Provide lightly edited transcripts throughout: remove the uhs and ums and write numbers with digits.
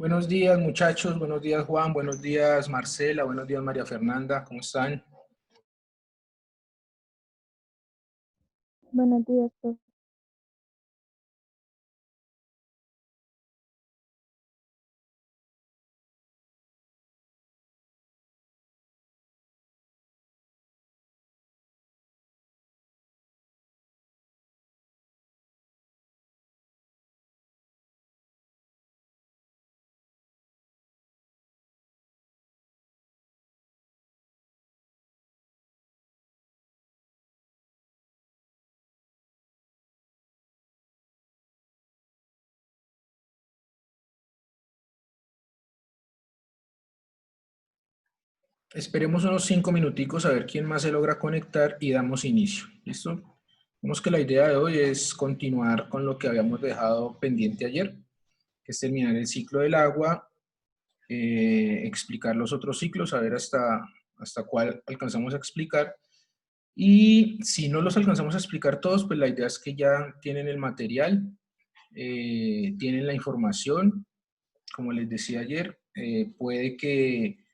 Buenos días, muchachos. Buenos días, Juan. Buenos días, Marcela. Buenos días, María Fernanda. ¿Cómo están? Buenos días, profe. Esperemos unos 5 minuticos a ver quién más se logra conectar y damos inicio. ¿Listo? Vemos que la idea de hoy es continuar con lo que habíamos dejado pendiente ayer, que es terminar el ciclo del agua, explicar los otros ciclos, a ver hasta cuál alcanzamos a explicar. Y si no los alcanzamos a explicar todos, pues la idea es que ya tienen el material, tienen la información. Como les decía ayer, puede que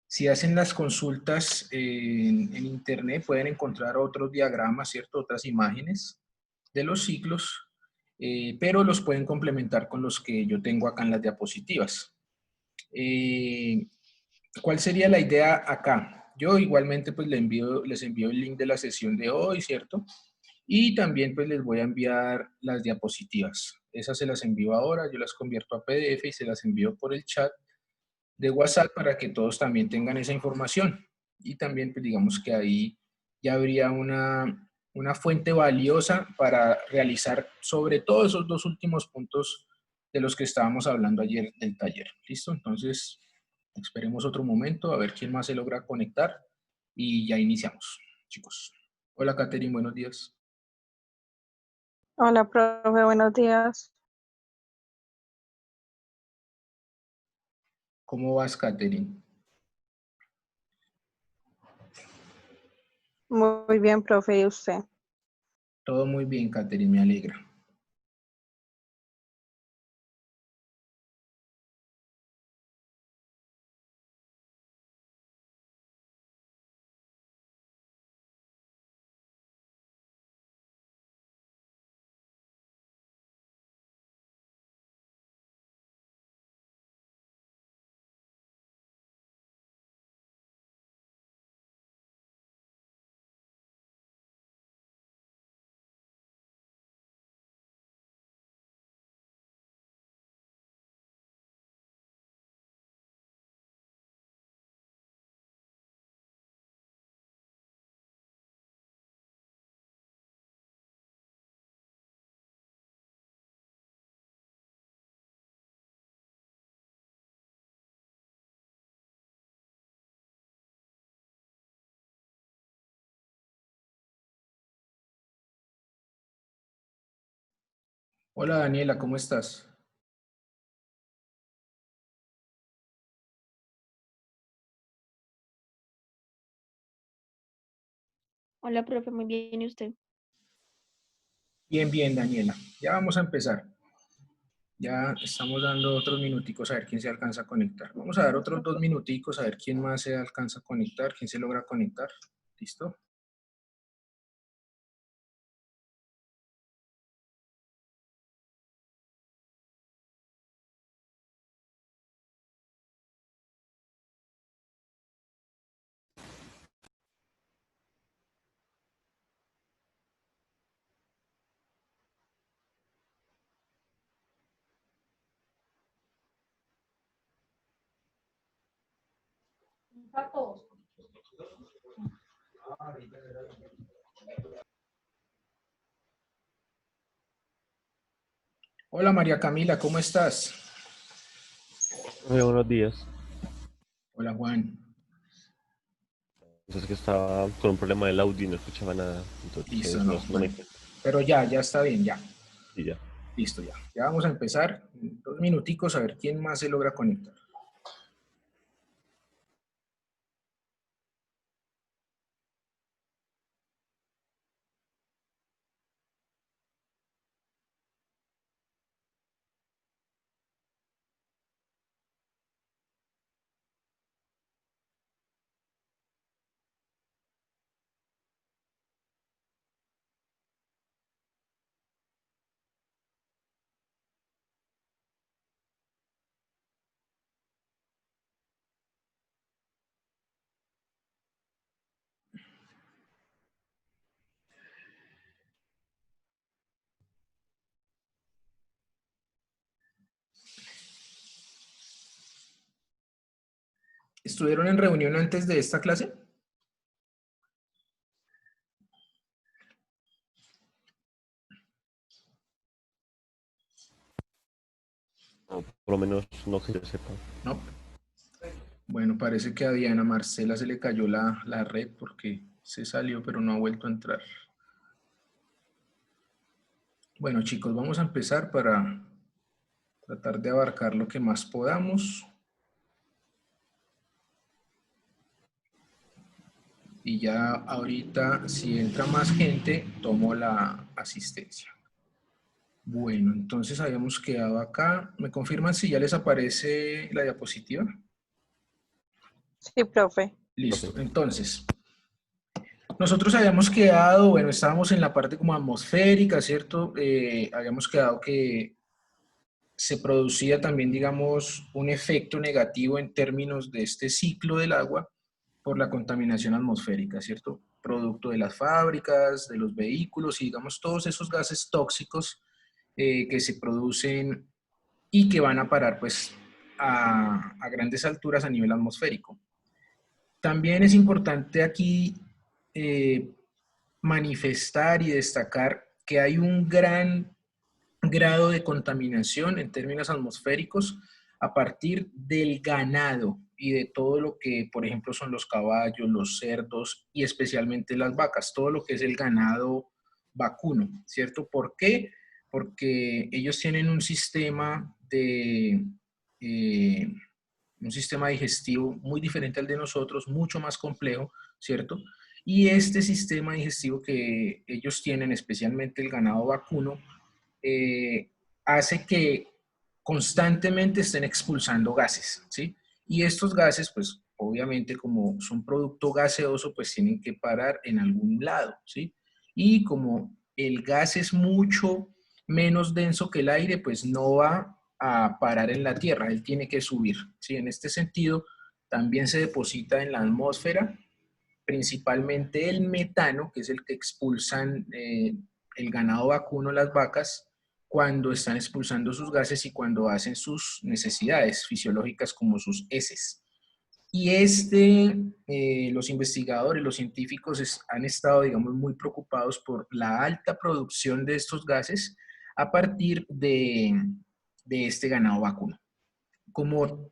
si hacen las consultas en internet pueden encontrar otros diagramas, ¿cierto? Otras imágenes de los ciclos, pero los pueden complementar con los que yo tengo acá en las diapositivas. Eh, ¿Cuál sería la idea acá? Yo igualmente pues les envío el link de la sesión de hoy, ¿cierto? Y también pues les voy a enviar las diapositivas. Esas se las envío ahora, yo las convierto a PDF y se las envío por el chat de WhatsApp para que todos también tengan esa información. Y también pues digamos que ahí ya habría una fuente valiosa para realizar sobre todo esos dos últimos puntos de los que estábamos hablando ayer del taller. ¿Listo? Entonces, esperemos otro momento a ver quién más se logra conectar y ya iniciamos, chicos. Hola, Catherine, buenos días. Hola, profe, buenos días. ¿Cómo vas, Catherine? Muy bien, profe, ¿y usted? Todo muy bien, Catherine, me alegra. Hola, Daniela, ¿cómo estás? Hola, profe, muy bien, ¿y usted? Bien, bien, Daniela. Ya vamos a empezar. Ya estamos dando otros minuticos a ver quién se alcanza a conectar. Vamos a dar otros 2 minuticos a ver quién más se alcanza a conectar, quién se logra conectar. ¿Listo? Hola, María Camila, ¿cómo estás? Buenos días. Hola, Juan. Entonces que estaba con un problema del audio y no escuchaba nada. Listo, Entonces no, no bueno. me... Pero ya está bien, ya. Y ya. Listo, ya. Ya vamos a empezar. 2 minuticos a ver quién más se logra conectar. ¿Estuvieron en reunión antes de esta clase? O por lo menos no que yo sepa. No. Bueno, parece que a Diana Marcela se le cayó la red porque se salió, pero no ha vuelto a entrar. Bueno, chicos, vamos a empezar para tratar de abarcar lo que más podamos. Y ya ahorita, si entra más gente, tomo la asistencia. Bueno, entonces habíamos quedado acá. ¿Me confirman si ya les aparece la diapositiva? Sí, profe. Listo. Entonces, nosotros habíamos quedado, bueno, estábamos en la parte como atmosférica, ¿cierto? Habíamos quedado que se producía también, digamos, un efecto negativo en términos de este ciclo del agua por la contaminación atmosférica, ¿cierto? Producto de las fábricas, de los vehículos y, digamos, todos esos gases tóxicos que se producen y que van a parar, pues, a grandes alturas a nivel atmosférico. También es importante aquí manifestar y destacar que hay un gran grado de contaminación en términos atmosféricos a partir del ganado y de todo lo que, por ejemplo, son los caballos, los cerdos y especialmente las vacas, todo lo que es el ganado vacuno, ¿cierto? ¿Por qué? Porque ellos tienen eh, un sistema digestivo muy diferente al de nosotros, mucho más complejo, ¿cierto? Y este sistema digestivo que ellos tienen, especialmente el ganado vacuno, hace que constantemente estén expulsando gases, ¿sí? Y estos gases, pues, obviamente, como son producto gaseoso, pues tienen que parar en algún lado, ¿sí? Y como el gas es mucho menos denso que el aire, pues no va a parar en la Tierra, él tiene que subir, ¿sí? En este sentido, también se deposita en la atmósfera, principalmente el metano, que es el que expulsan el ganado vacuno, las vacas, cuando están expulsando sus gases y cuando hacen sus necesidades fisiológicas como sus heces. Y los investigadores, los científicos han estado, digamos, muy preocupados por la alta producción de estos gases a partir de este ganado vacuno. Como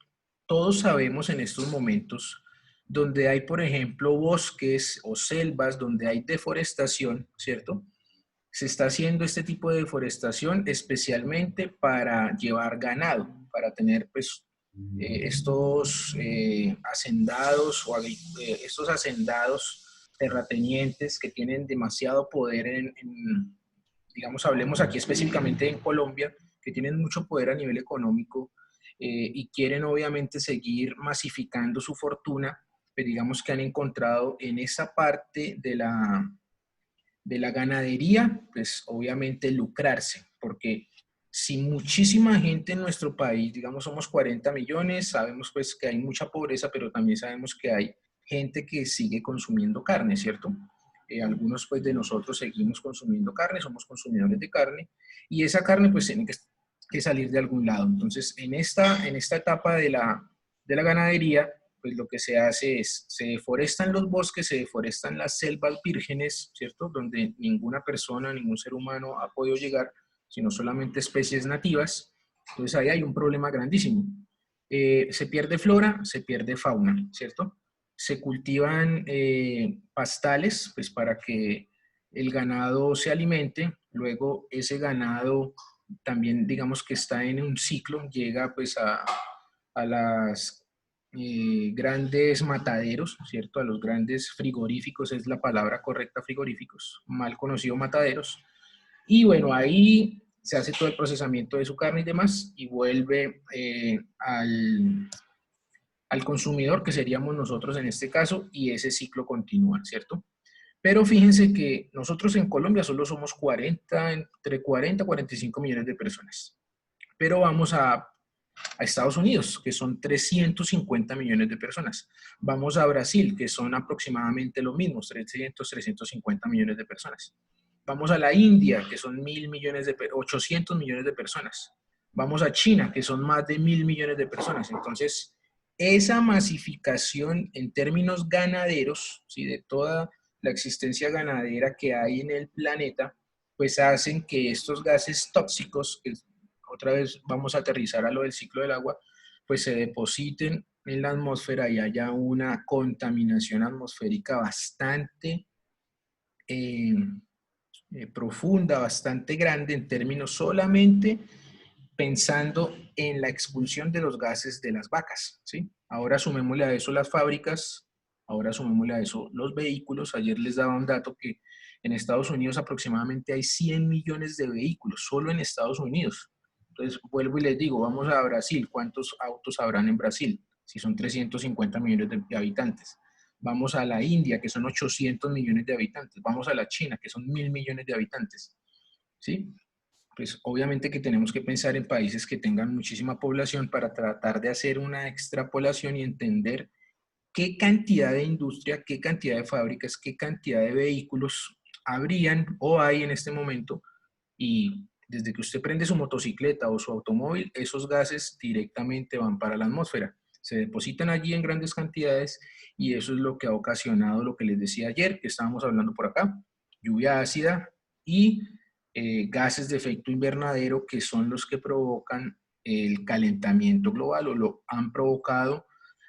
todos sabemos en estos momentos, donde hay, por ejemplo, bosques o selvas, donde hay deforestación, ¿cierto? Se está haciendo este tipo de deforestación especialmente para llevar ganado, para tener pues estos hacendados estos hacendados terratenientes que tienen demasiado poder digamos, hablemos aquí específicamente en Colombia, que tienen mucho poder a nivel económico y quieren obviamente seguir masificando su fortuna, pero digamos que han encontrado en esa parte de la ganadería, pues obviamente lucrarse, porque si muchísima gente en nuestro país, digamos somos 40 millones, sabemos pues que hay mucha pobreza, pero también sabemos que hay gente que sigue consumiendo carne, ¿cierto? Algunos pues de nosotros seguimos consumiendo carne, somos consumidores de carne, y esa carne pues tiene que salir de algún lado. Entonces, en esta etapa de la ganadería, pues lo que se hace es, se deforestan los bosques, se deforestan las selvas vírgenes, ¿cierto? Donde ninguna persona, ningún ser humano ha podido llegar, sino solamente especies nativas. Entonces ahí hay un problema grandísimo. Se pierde flora, se pierde fauna, ¿cierto? Se cultivan pastales, pues para que el ganado se alimente, luego ese ganado también digamos que está en un ciclo, llega pues a las grandes mataderos, ¿cierto? A los grandes frigoríficos, es la palabra correcta, frigoríficos, mal conocido mataderos. Y bueno, ahí se hace todo el procesamiento de su carne y demás y vuelve al consumidor, que seríamos nosotros en este caso, y ese ciclo continúa, ¿cierto? Pero fíjense que nosotros en Colombia solo somos entre 40 y 45 millones de personas. Pero vamos a Estados Unidos, que son 350 millones de personas. Vamos a Brasil, que son aproximadamente los mismos, 350 millones de personas. Vamos a la India, que son 800 millones de personas. Vamos a China, que son más de 1.000 millones de personas. Entonces, esa masificación en términos ganaderos, ¿sí? De toda la existencia ganadera que hay en el planeta, pues hacen que estos gases tóxicos, que otra vez vamos a aterrizar a lo del ciclo del agua, pues se depositen en la atmósfera y haya una contaminación atmosférica bastante profunda, bastante grande en términos solamente pensando en la expulsión de los gases de las vacas, ¿sí? Ahora sumémosle a eso las fábricas, ahora sumémosle a eso los vehículos. Ayer les daba un dato que en Estados Unidos aproximadamente hay 100 millones de vehículos, solo en Estados Unidos. Entonces, vuelvo y les digo, vamos a Brasil, ¿cuántos autos habrán en Brasil? Si son 350 millones de habitantes. Vamos a la India, que son 800 millones de habitantes. Vamos a la China, que son 1.000 millones de habitantes, ¿sí? Pues obviamente que tenemos que pensar en países que tengan muchísima población para tratar de hacer una extrapolación y entender qué cantidad de industria, qué cantidad de fábricas, qué cantidad de vehículos habrían o hay en este momento. Y desde que usted prende su motocicleta o su automóvil, esos gases directamente van para la atmósfera. Se depositan allí en grandes cantidades y eso es lo que ha ocasionado lo que les decía ayer, que estábamos hablando por acá, lluvia ácida y gases de efecto invernadero, que son los que provocan el calentamiento global o lo han provocado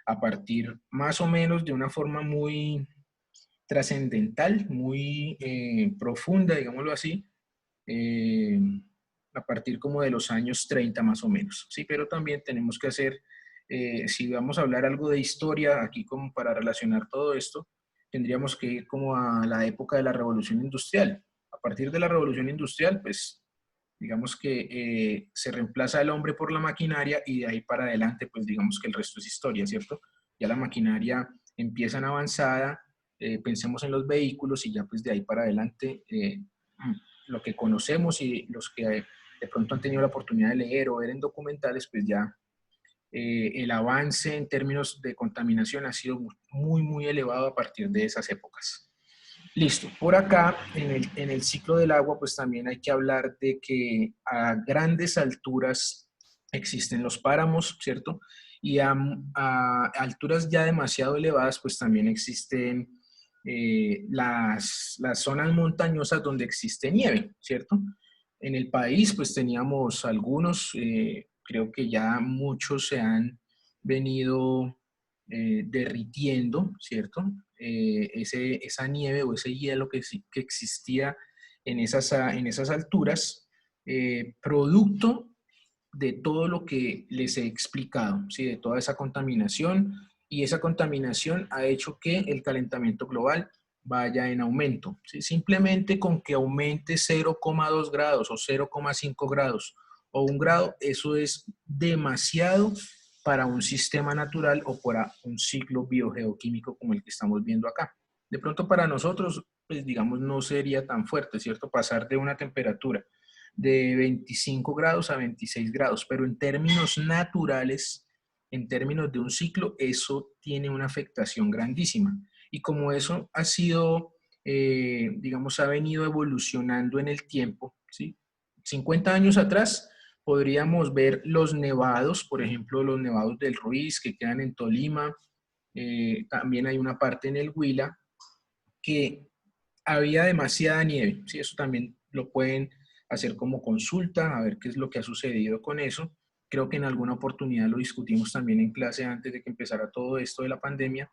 a partir más o menos de una forma muy trascendental, muy profunda, digámoslo así, eh, a partir como de los años 30 más o menos, ¿sí? Pero también tenemos que hacer, si vamos a hablar algo de historia, aquí como para relacionar todo esto, tendríamos que ir como a la época de la Revolución Industrial. A partir de la Revolución Industrial, pues digamos que se reemplaza el hombre por la maquinaria y de ahí para adelante, pues digamos que el resto es historia, ¿cierto? Ya la maquinaria empieza en avanzada, pensemos en los vehículos y ya pues de ahí para adelante lo que conocemos y los que de pronto han tenido la oportunidad de leer o ver en documentales, pues ya el avance en términos de contaminación ha sido muy, muy elevado a partir de esas épocas. Listo. Por acá, en el ciclo del agua, pues también hay que hablar de que a grandes alturas existen los páramos, ¿cierto? Y a alturas ya demasiado elevadas, pues también existen las zonas montañosas donde existe nieve, ¿cierto? En el país, pues teníamos algunos, creo que ya muchos se han venido derritiendo, ¿cierto? Esa nieve o ese hielo que existía en esas alturas, producto de todo lo que les he explicado, ¿sí? De toda esa contaminación, y esa contaminación ha hecho que el calentamiento global vaya en aumento, ¿sí? Simplemente con que aumente 0,2 grados o 0,5 grados o 1 grado, eso es demasiado para un sistema natural o para un ciclo biogeoquímico como el que estamos viendo acá. De pronto para nosotros, pues digamos, no sería tan fuerte, ¿cierto? Pasar de una temperatura de 25 grados a 26 grados, pero en términos naturales, en términos de un ciclo, eso tiene una afectación grandísima. Y como eso ha sido, digamos, ha venido evolucionando en el tiempo, ¿sí? 50 años atrás podríamos ver los nevados, por ejemplo, los nevados del Ruiz que quedan en Tolima, también hay una parte en el Huila que había demasiada nieve, ¿sí? Eso también lo pueden hacer como consulta, a ver qué es lo que ha sucedido con eso. Creo que en alguna oportunidad lo discutimos también en clase antes de que empezara todo esto de la pandemia.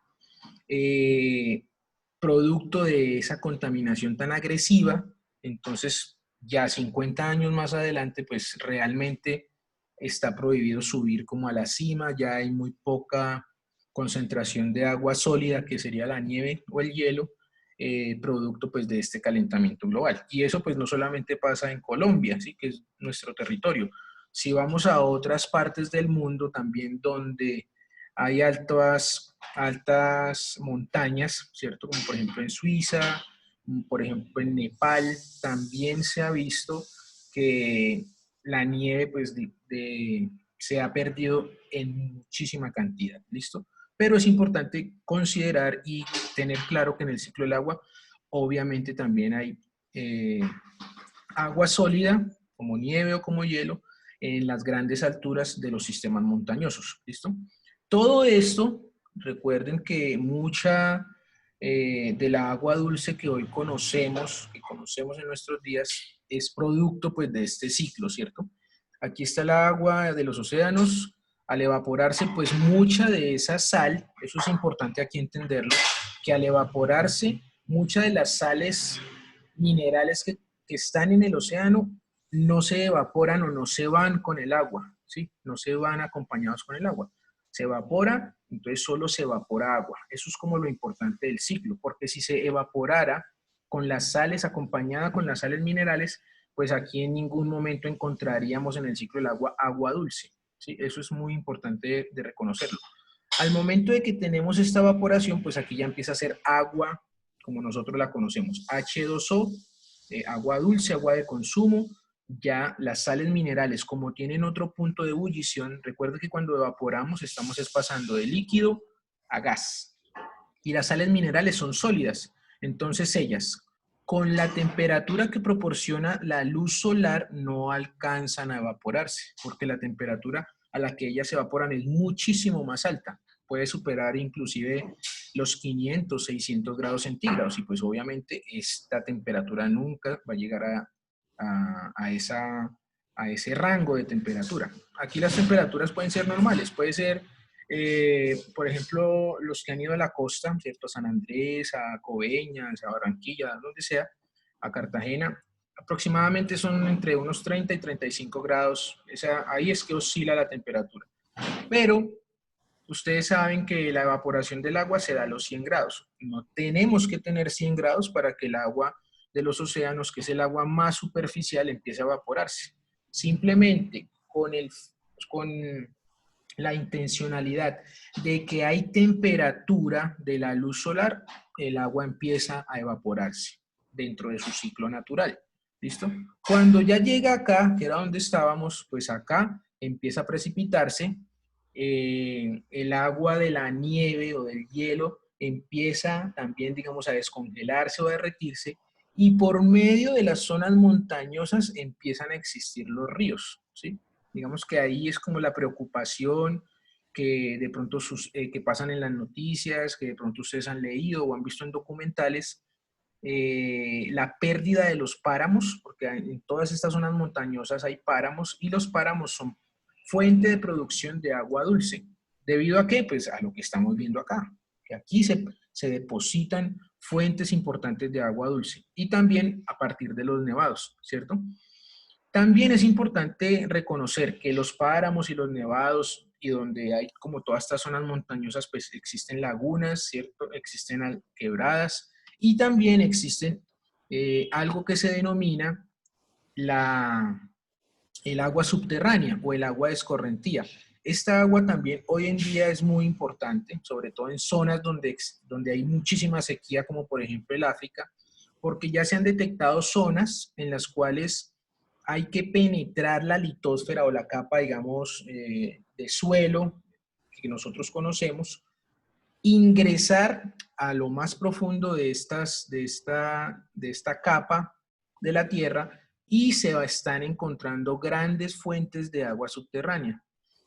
Producto de esa contaminación tan agresiva, entonces ya 50 años más adelante, pues realmente está prohibido subir como a la cima, ya hay muy poca concentración de agua sólida, que sería la nieve o el hielo, producto pues de este calentamiento global. Y eso pues no solamente pasa en Colombia, ¿sí? Que es nuestro territorio. Si vamos a otras partes del mundo también donde hay altas montañas, ¿cierto? Como por ejemplo en Suiza, por ejemplo en Nepal, también se ha visto que la nieve pues se ha perdido en muchísima cantidad, ¿listo? Pero es importante considerar y tener claro que en el ciclo del agua obviamente también hay agua sólida, como nieve o como hielo, en las grandes alturas de los sistemas montañosos, ¿listo? Todo esto, recuerden que mucha de la agua dulce que hoy conocemos, que conocemos en nuestros días, es producto pues de este ciclo, ¿cierto? Aquí está el agua de los océanos. Al evaporarse, pues mucha de esa sal, eso es importante aquí entenderlo, que al evaporarse, muchas de las sales minerales que están en el océano no se evaporan o no se van con el agua, ¿sí? No se van acompañados con el agua. Se evapora, entonces solo se evapora agua. Eso es como lo importante del ciclo, porque si se evaporara con las sales, acompañada con las sales minerales, pues aquí en ningún momento encontraríamos en el ciclo del agua agua dulce, ¿sí? Eso es muy importante de reconocerlo. Al momento de que tenemos esta evaporación, pues aquí ya empieza a ser agua, como nosotros la conocemos, H2O, agua dulce, agua de consumo. Ya las sales minerales, como tienen otro punto de ebullición, recuerden que cuando evaporamos estamos pasando de líquido a gas. Y las sales minerales son sólidas. Entonces ellas, con la temperatura que proporciona la luz solar, no alcanzan a evaporarse, porque la temperatura a la que ellas se evaporan es muchísimo más alta. Puede superar inclusive los 500, 600 grados centígrados. Y pues obviamente esta temperatura nunca va a llegar a ese rango de temperatura. Aquí las temperaturas pueden ser normales, puede ser, por ejemplo, los que han ido a la costa, ¿cierto? A San Andrés, a Coveñas, a Barranquilla, donde sea, a Cartagena, aproximadamente son entre unos 30 y 35 grados, ahí es que oscila la temperatura. Pero ustedes saben que la evaporación del agua se da a los 100 grados. No tenemos que tener 100 grados para que el agua de los océanos, que es el agua más superficial, empiece a evaporarse. Simplemente con la intencionalidad de que hay temperatura de la luz solar, el agua empieza a evaporarse dentro de su ciclo natural. ¿Listo? Cuando ya llega acá, que era donde estábamos, pues acá empieza a precipitarse, el agua de la nieve o del hielo empieza también, digamos, a descongelarse o a derretirse, y por medio de las zonas montañosas empiezan a existir los ríos, ¿sí? Digamos que ahí es como la preocupación que de pronto que pasan en las noticias, que de pronto ustedes han leído o han visto en documentales, la pérdida de los páramos, porque en todas estas zonas montañosas hay páramos, y los páramos son fuente de producción de agua dulce. ¿Debido a qué? Pues a lo que estamos viendo acá, que aquí se depositan fuentes importantes de agua dulce, y también a partir de los nevados, ¿cierto? También es importante reconocer que los páramos y los nevados, y donde hay como todas estas zonas montañosas, pues existen lagunas, ¿cierto? Existen quebradas, y también existen algo que se denomina el agua subterránea o el agua escorrentía. Esta agua también hoy en día es muy importante, sobre todo en zonas donde hay muchísima sequía, como por ejemplo el África, porque ya se han detectado zonas en las cuales hay que penetrar la litosfera o la capa, digamos, de suelo que nosotros conocemos, ingresar a lo más profundo de esta capa de la Tierra, y se están encontrando grandes fuentes de agua subterránea.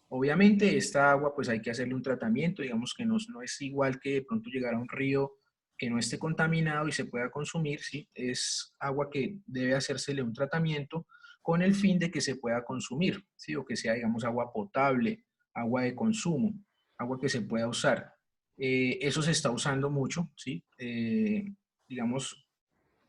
Obviamente esta agua pues hay que hacerle un tratamiento, digamos que no es igual que de pronto llegar a un río que no esté contaminado y se pueda consumir, ¿sí? Es agua que debe hacérsele un tratamiento con el fin de que se pueda consumir, ¿sí? O que sea, digamos, agua potable, agua de consumo, agua que se pueda usar. Eso se está usando mucho, ¿sí? Digamos,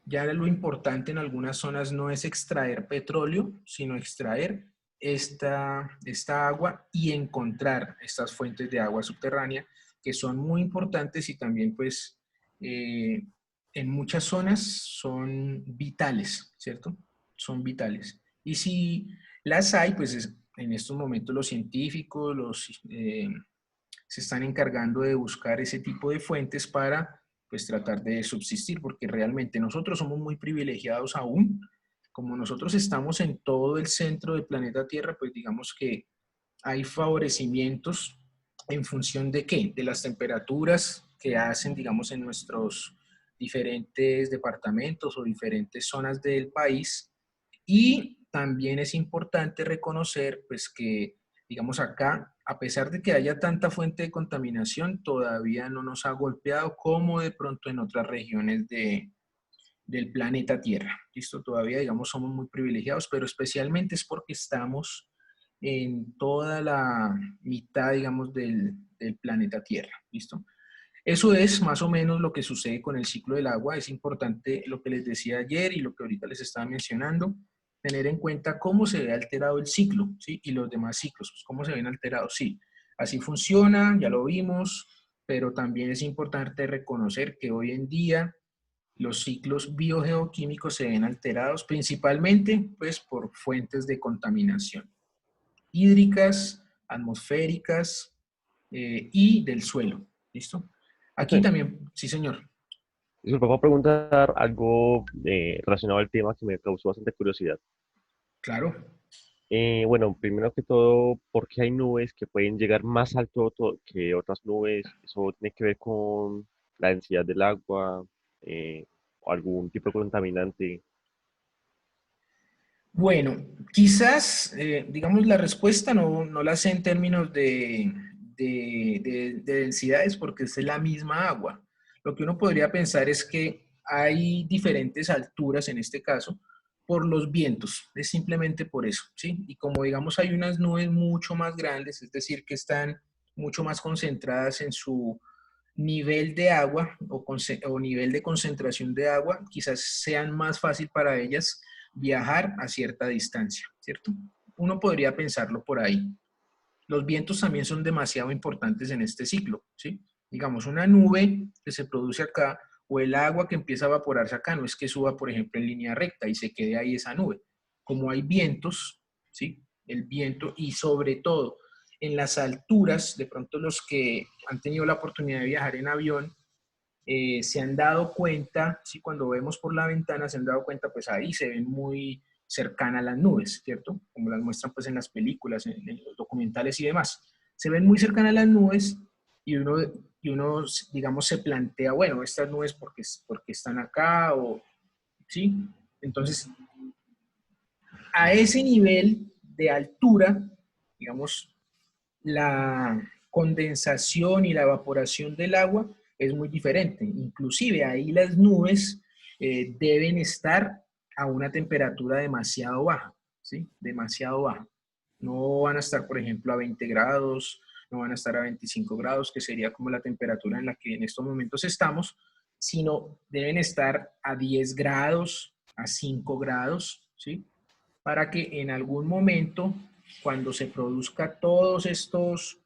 ya lo importante en algunas zonas no es extraer petróleo, sino extraer esta agua y encontrar estas fuentes de agua subterránea, que son muy importantes, y también pues en muchas zonas son vitales, ¿cierto? Son vitales. Y si las hay, pues en estos momentos los científicos se están encargando de buscar ese tipo de fuentes para pues tratar de subsistir, porque realmente nosotros somos muy privilegiados aún. Como nosotros estamos en todo el centro del planeta Tierra, pues digamos que hay favorecimientos en función de ¿qué? De las temperaturas que hacen, digamos, en nuestros diferentes departamentos o diferentes zonas del país. Y también es importante reconocer pues que Digamos acá, a pesar de que haya tanta fuente de contaminación, todavía no nos ha golpeado como de pronto en otras regiones del planeta Tierra. ¿Listo? Todavía, digamos, somos muy privilegiados, pero especialmente es porque estamos en toda la mitad, digamos, del planeta Tierra. ¿Listo? Eso es más o menos lo que sucede con el ciclo del agua. Es importante lo que les decía ayer y lo que ahorita les estaba mencionando, tener en cuenta cómo se ve alterado el ciclo, ¿sí? Y los demás ciclos, pues, cómo se ven alterados, sí. Así funciona, ya lo vimos, pero también es importante reconocer que hoy en día los ciclos biogeoquímicos se ven alterados principalmente pues, por fuentes de contaminación hídricas, atmosféricas y del suelo. ¿Listo? Aquí Profe, también, sí señor, disculpa, puedo preguntar algo relacionado al tema que me causó bastante curiosidad. claro. Bueno, primero que todo, ¿por qué hay nubes que pueden llegar más alto que otras nubes? ¿Eso tiene que ver con la densidad del agua o algún tipo de contaminante? Bueno, quizás, digamos, la respuesta no la sé en términos de densidades porque es la misma agua. Lo que uno podría pensar es que hay diferentes alturas en este caso por los vientos, es simplemente por eso, ¿sí? Y como digamos hay unas nubes mucho más grandes, es decir, que están mucho más concentradas en su nivel de agua o nivel de concentración de agua, quizás sean más fácil para ellas viajar a cierta distancia, ¿cierto? Uno podría pensarlo por ahí. Los vientos también son demasiado importantes en este ciclo, ¿sí? Digamos, una nube que se produce acá o el agua que empieza a evaporarse acá, no es que suba, por ejemplo, en línea recta y se quede ahí esa nube. Como hay vientos, ¿sí? El viento y sobre todo en las alturas, de pronto los que han tenido la oportunidad de viajar en avión, se han dado cuenta, ¿sí? Cuando vemos por la ventana se han dado cuenta, pues ahí se ven muy cercanas las nubes, ¿cierto? Como las muestran pues en las películas, en los documentales y demás. Se ven muy cercanas las nubes y uno, digamos, se plantea, bueno, estas nubes porque están acá o, ¿sí? Entonces, a ese nivel de altura, digamos, la condensación y la evaporación del agua es muy diferente. Inclusive ahí las nubes deben estar a una temperatura demasiado baja, ¿sí? Demasiado baja. No van a estar, por ejemplo, a 20 grados, no van a estar a 25 grados, que sería como la temperatura en la que en estos momentos estamos, sino deben estar a 10 grados, a 5 grados, ¿sí? Para que en algún momento, cuando se produzca todos estos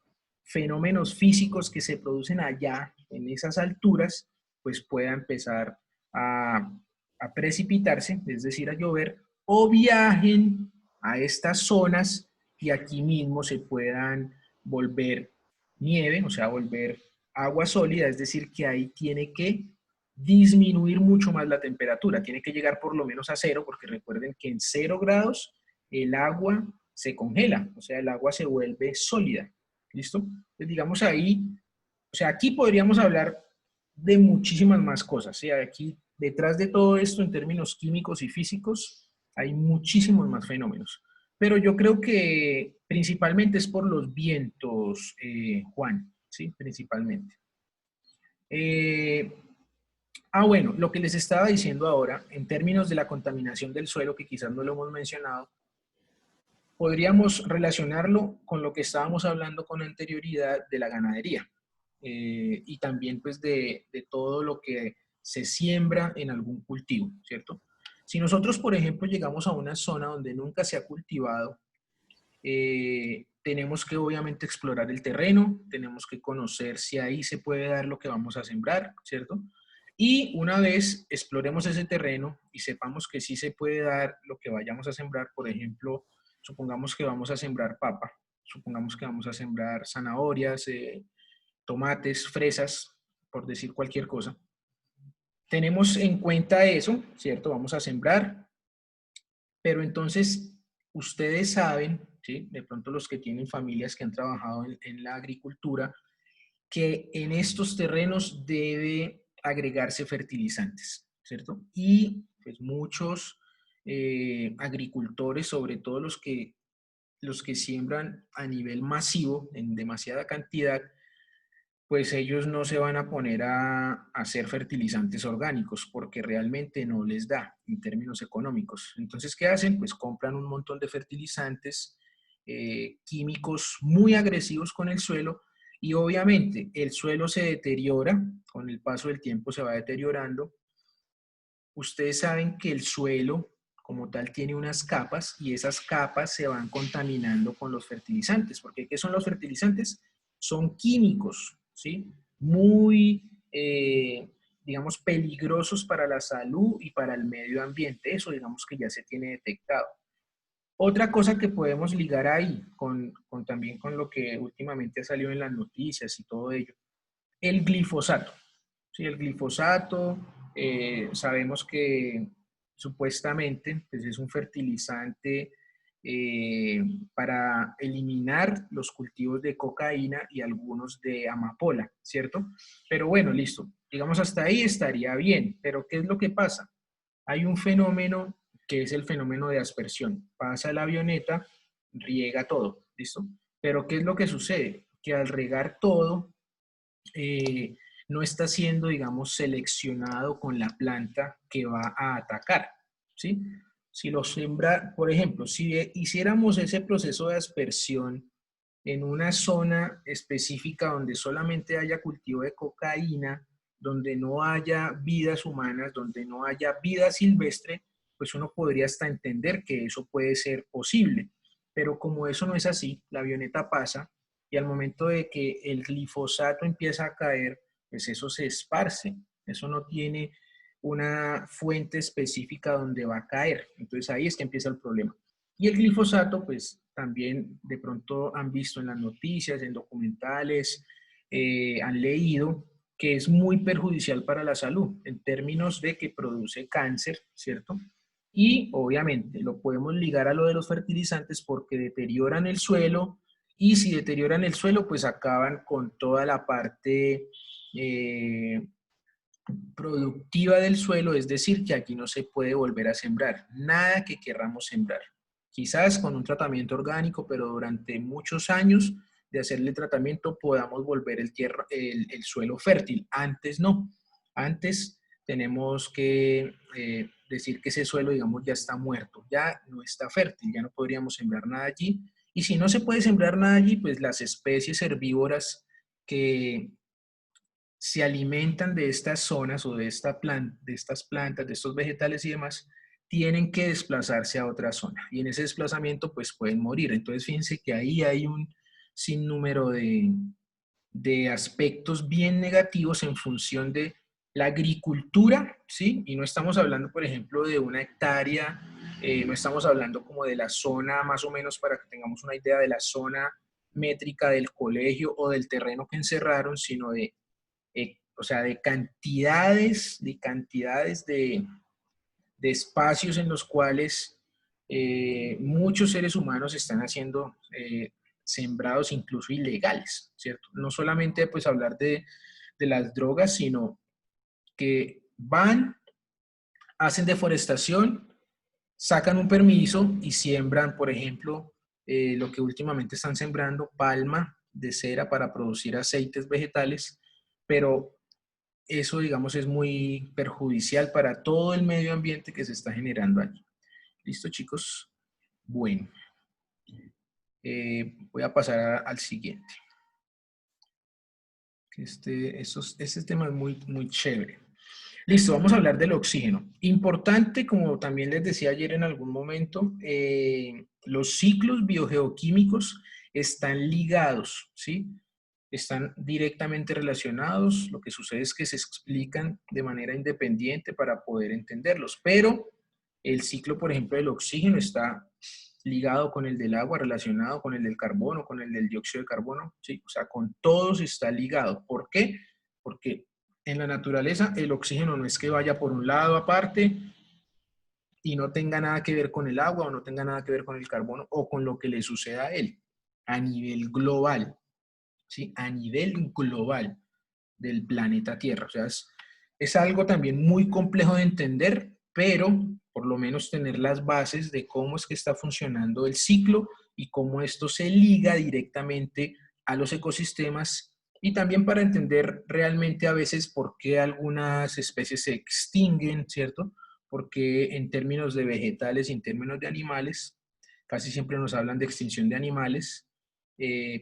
fenómenos físicos que se producen allá, en esas alturas, pues pueda empezar a, a precipitarse, es decir, a llover, o viajen a estas zonas y aquí mismo se puedan volver nieve, o sea, volver agua sólida, es decir, que ahí tiene que disminuir mucho más la temperatura, tiene que llegar por lo menos a cero, porque recuerden que en 0 grados el agua se congela, o sea, el agua se vuelve sólida, ¿listo? Entonces, digamos ahí, o sea, aquí podríamos hablar de muchísimas más cosas, ¿sí? Aquí, detrás de todo esto, en términos químicos y físicos, hay muchísimos más fenómenos. Pero yo creo que principalmente es por los vientos, Juan, ¿sí? Principalmente. Eh, bueno, lo que les estaba diciendo ahora, en términos de la contaminación del suelo, que quizás no lo hemos mencionado, podríamos relacionarlo con lo que estábamos hablando con anterioridad de la ganadería y también pues de todo lo que se siembra en algún cultivo, ¿cierto? Si nosotros, por ejemplo, llegamos a una zona donde nunca se ha cultivado, tenemos que obviamente explorar el terreno, tenemos que conocer si ahí se puede dar lo que vamos a sembrar, ¿cierto? Y una vez exploremos ese terreno y sepamos que sí se puede dar lo que vayamos a sembrar, por ejemplo, supongamos que vamos a sembrar papa, supongamos que vamos a sembrar zanahorias, tomates, fresas, por decir cualquier cosa. Tenemos en cuenta eso, ¿cierto? Vamos a sembrar, pero entonces ustedes saben, ¿sí? De pronto los que tienen familias que han trabajado en la agricultura, que en estos terrenos debe agregarse fertilizantes, ¿cierto? Y pues muchos agricultores, sobre todo los que los que siembran a nivel masivo, en demasiada cantidad, pues ellos no se van a poner a hacer fertilizantes orgánicos porque realmente no les da en términos económicos. Entonces, ¿qué hacen? Pues compran un montón de fertilizantes químicos muy agresivos con el suelo y obviamente el suelo se deteriora, con el paso del tiempo se va deteriorando. Ustedes saben que el suelo como tal tiene unas capas y esas capas se van contaminando con los fertilizantes. Porque ¿qué son los fertilizantes? Son químicos, ¿sí? Muy, digamos, peligrosos para la salud y para el medio ambiente. Eso, digamos, que ya se tiene detectado. Otra cosa que podemos ligar ahí, también con lo que últimamente ha salido en las noticias y todo ello, el glifosato. Sí, el glifosato, sabemos que supuestamente pues es un fertilizante para eliminar los cultivos de cocaína y algunos de amapola, ¿cierto? Pero bueno, listo. Digamos hasta ahí estaría bien, pero ¿qué es lo que pasa? Hay un fenómeno que es el fenómeno de aspersión. Pasa la avioneta, riega todo, ¿listo? Pero ¿qué es lo que sucede? Que al regar todo, no está siendo, digamos, seleccionado con la planta que va a atacar, ¿sí? Si lo sembra, por ejemplo, si hiciéramos ese proceso de aspersión en una zona específica donde solamente haya cultivo de cocaína, donde no haya vidas humanas, donde no haya vida silvestre, pues uno podría hasta entender que eso puede ser posible. Pero como eso no es así, la avioneta pasa y al momento de que el glifosato empieza a caer, pues eso se esparce. Eso no tiene una fuente específica donde va a caer. Entonces ahí es que empieza el problema. Y el glifosato, pues también de pronto han visto en las noticias, en documentales, han leído que es muy perjudicial para la salud en términos de que produce cáncer, ¿cierto? Y obviamente lo podemos ligar a lo de los fertilizantes porque deterioran el suelo y si deterioran el suelo, pues acaban con toda la parte productiva del suelo, es decir, que aquí no se puede volver a sembrar, nada que querramos sembrar. Quizás con un tratamiento orgánico, pero durante muchos años de hacerle tratamiento podamos volver el suelo fértil. Antes no. Antes tenemos que decir que ese suelo, digamos, ya está muerto, ya no está fértil, ya no podríamos sembrar nada allí. Y si no se puede sembrar nada allí, pues las especies herbívoras que se alimentan de estas zonas o de estas plantas, de estos vegetales y demás, tienen que desplazarse a otra zona. Y en ese desplazamiento pues pueden morir. Entonces fíjense que ahí hay un sinnúmero de aspectos bien negativos en función de la agricultura, ¿sí? Y no estamos hablando, por ejemplo, de una hectárea, no estamos hablando como de la zona, más o menos para que tengamos una idea de la zona métrica del colegio o del terreno que encerraron, sino o sea, de cantidades de espacios en los cuales muchos seres humanos están haciendo sembrados incluso ilegales, ¿cierto? No solamente pues hablar de las drogas, sino que van, hacen deforestación, sacan un permiso y siembran, por ejemplo, lo que últimamente están sembrando, palma de cera para producir aceites vegetales, pero eso, digamos, es muy perjudicial para todo el medio ambiente que se está generando allí. ¿Listo, chicos? Bueno, voy a pasar al siguiente. Este tema es muy chévere. Listo, vamos a hablar del oxígeno. Importante, como también les decía ayer en algún momento, los ciclos biogeoquímicos están ligados, ¿sí? Están directamente relacionados. Lo que sucede es que se explican de manera independiente para poder entenderlos. Pero el ciclo, por ejemplo, del oxígeno está ligado con el del agua, relacionado con el del carbono, con el del dióxido de carbono, ¿sí? O sea, con todos está ligado. ¿Por qué? Porque en la naturaleza el oxígeno no es que vaya por un lado aparte y no tenga nada que ver con el agua o no tenga nada que ver con el carbono o con lo que le suceda a él a nivel global, ¿sí? A nivel global del planeta Tierra. O sea, es algo también muy complejo de entender, pero por lo menos tener las bases de cómo es que está funcionando el ciclo y cómo esto se liga directamente a los ecosistemas, y también para entender realmente a veces por qué algunas especies se extinguen, ¿cierto? Porque en términos de vegetales y en términos de animales, casi siempre nos hablan de extinción de animales,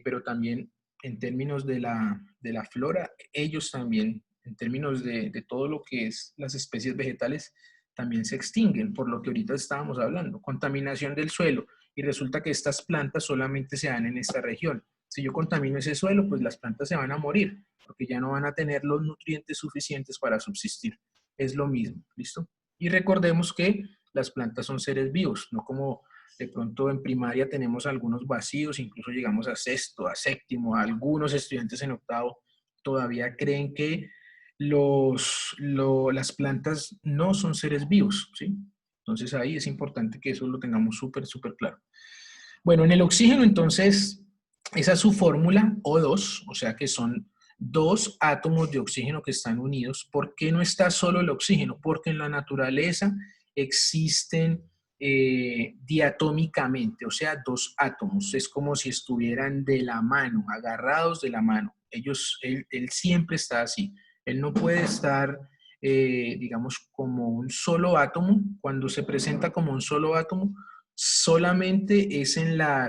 pero también en términos de la flora, ellos también, en términos de todo lo que es las especies vegetales, también se extinguen, por lo que ahorita estábamos hablando. Contaminación del suelo, y resulta que estas plantas solamente se dan en esta región. Si yo contamino ese suelo, pues las plantas se van a morir, porque ya no van a tener los nutrientes suficientes para subsistir. Es lo mismo, ¿listo? Y recordemos que las plantas son seres vivos, no como de pronto en primaria tenemos algunos vacíos, incluso llegamos a sexto, a séptimo, algunos estudiantes en octavo todavía creen que las plantas no son seres vivos, ¿sí? Entonces ahí es importante que eso lo tengamos súper, súper claro. Bueno, en el oxígeno entonces, esa es su fórmula O2, o sea que son dos átomos de oxígeno que están unidos. ¿Por qué no está solo el oxígeno? Porque en la naturaleza existen diatómicamente, o sea, dos átomos. Es como si estuvieran de la mano, agarrados de la mano. Él siempre está así. Él no puede estar, digamos, como un solo átomo. Cuando se presenta como un solo átomo, solamente es en la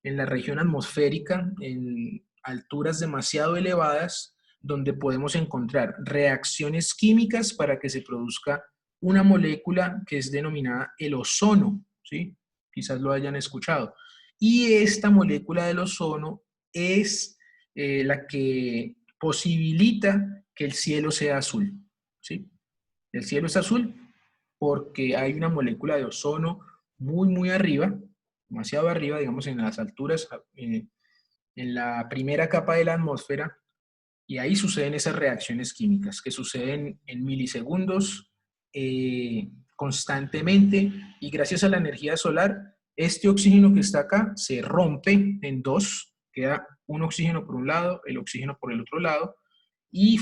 región atmosférica, en alturas demasiado elevadas, donde podemos encontrar reacciones químicas para que se produzca una molécula que es denominada el ozono, ¿sí? Quizás lo hayan escuchado. Y esta molécula del ozono es la que posibilita que el cielo sea azul, ¿sí? El cielo es azul porque hay una molécula de ozono muy, muy arriba, demasiado arriba, digamos en las alturas, en la primera capa de la atmósfera, y ahí suceden esas reacciones químicas que suceden en milisegundos, constantemente, y gracias a la energía solar, este oxígeno que está acá se rompe en dos, queda un oxígeno por un lado, el oxígeno por el otro lado, y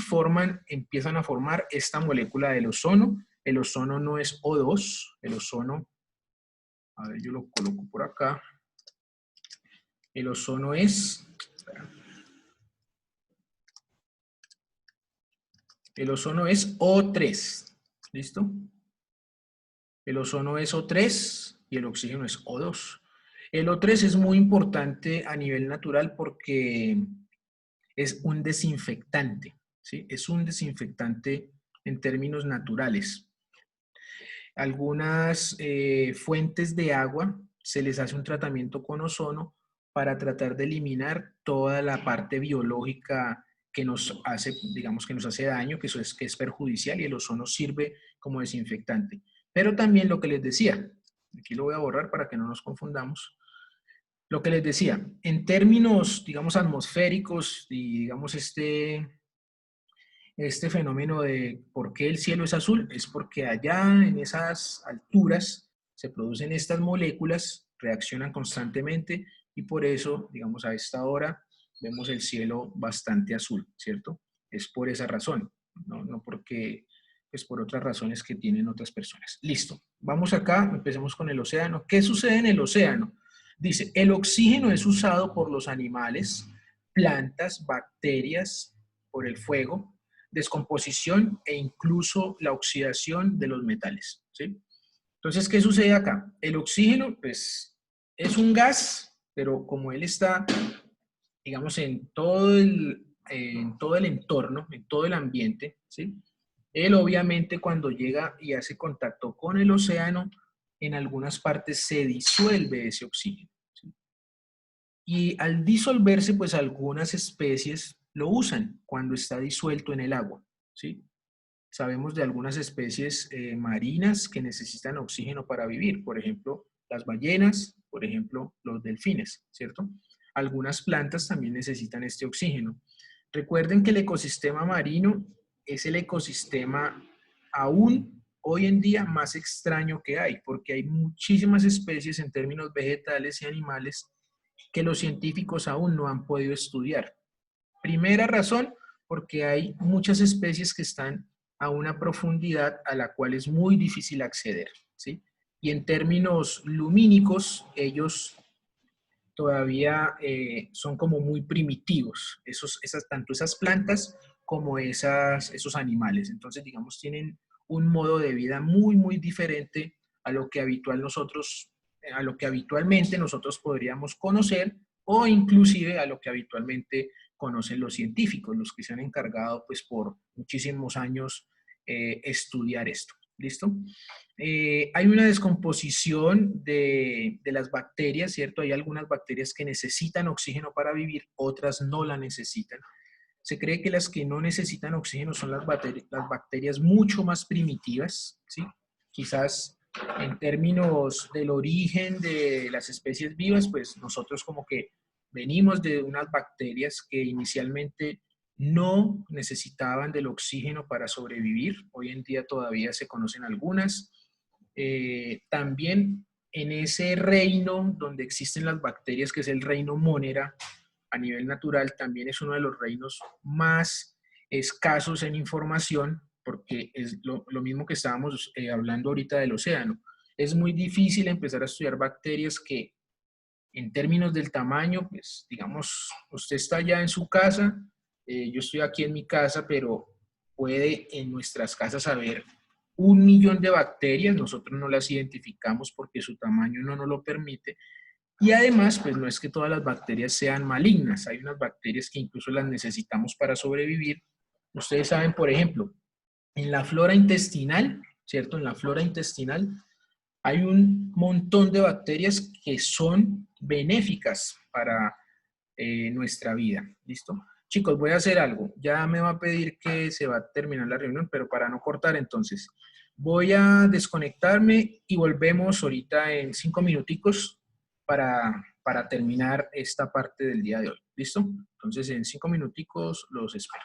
empiezan a formar esta molécula del ozono. El ozono no es O2, el ozono, a ver, yo lo coloco por acá, el ozono es, el ozono es O3, ¿listo? El ozono es O3 y el oxígeno es O2. El O3 es muy importante a nivel natural porque es un desinfectante, ¿sí? Es un desinfectante en términos naturales. Algunas fuentes de agua se les hace un tratamiento con ozono para tratar de eliminar toda la parte biológica que nos hace, digamos, que nos hace daño, que es perjudicial, y el ozono sirve como desinfectante. Pero también lo que les decía, aquí lo voy a borrar para que no nos confundamos, lo que les decía, en términos, digamos, atmosféricos y, digamos, este fenómeno de por qué el cielo es azul, es porque allá en esas alturas se producen estas moléculas, reaccionan constantemente, y por eso, digamos, a esta hora vemos el cielo bastante azul, ¿cierto? Es por esa razón, no porque es por otras razones que tienen otras personas. Listo, vamos acá, empecemos con el océano. ¿Qué sucede en el océano? Dice, el oxígeno es usado por los animales, plantas, bacterias, por el fuego, descomposición e incluso la oxidación de los metales, ¿sí? Entonces, ¿qué sucede acá? El oxígeno, pues, es un gas, pero como él está, digamos, en todo el entorno, en todo el ambiente, ¿sí? Él obviamente cuando llega y hace contacto con el océano, en algunas partes se disuelve ese oxígeno, ¿sí? Y al disolverse, pues algunas especies lo usan cuando está disuelto en el agua, ¿sí? Sabemos de algunas especies marinas que necesitan oxígeno para vivir, por ejemplo, las ballenas, por ejemplo, los delfines, ¿cierto? Algunas plantas también necesitan este oxígeno. Recuerden que el ecosistema marino es el ecosistema aún hoy en día más extraño que hay, porque hay muchísimas especies en términos vegetales y animales que los científicos aún no han podido estudiar. Primera razón, porque hay muchas especies que están a una profundidad a la cual es muy difícil acceder, ¿sí? Y en términos lumínicos, ellos todavía son como muy primitivos, tanto esas plantas como esos animales. Entonces, digamos, tienen un modo de vida muy, muy diferente a lo que habitualmente nosotros podríamos conocer, o inclusive a lo que habitualmente conocen los científicos, los que se han encargado pues por muchísimos años estudiar esto. ¿Listo? Hay una descomposición de las bacterias, ¿cierto? Hay algunas bacterias que necesitan oxígeno para vivir, otras no la necesitan. Se cree que las que no necesitan oxígeno son las bacterias mucho más primitivas, ¿sí? Quizás en términos del origen de las especies vivas, pues nosotros como que venimos de unas bacterias que inicialmente no necesitaban del oxígeno para sobrevivir. Hoy en día todavía se conocen algunas. También en ese reino donde existen las bacterias, que es el reino Monera, a nivel natural, también es uno de los reinos más escasos en información, porque es lo mismo que estábamos hablando ahorita del océano. Es muy difícil empezar a estudiar bacterias que, en términos del tamaño, pues digamos, usted está allá en su casa, yo estoy aquí en mi casa, pero puede en nuestras casas haber 1.000.000 de bacterias, nosotros no las identificamos porque su tamaño no nos lo permite. Y además, pues no es que todas las bacterias sean malignas, hay unas bacterias que incluso las necesitamos para sobrevivir. Ustedes saben, por ejemplo, en la flora intestinal, ¿cierto? En la flora intestinal hay un montón de bacterias que son benéficas para nuestra vida. ¿Listo? Chicos, voy a hacer algo. Ya me va a pedir que se va a terminar la reunión, pero para no cortar, entonces, voy a desconectarme y volvemos ahorita en 5 minuticos para terminar esta parte del día de hoy. ¿Listo? Entonces, en 5 minuticos los espero.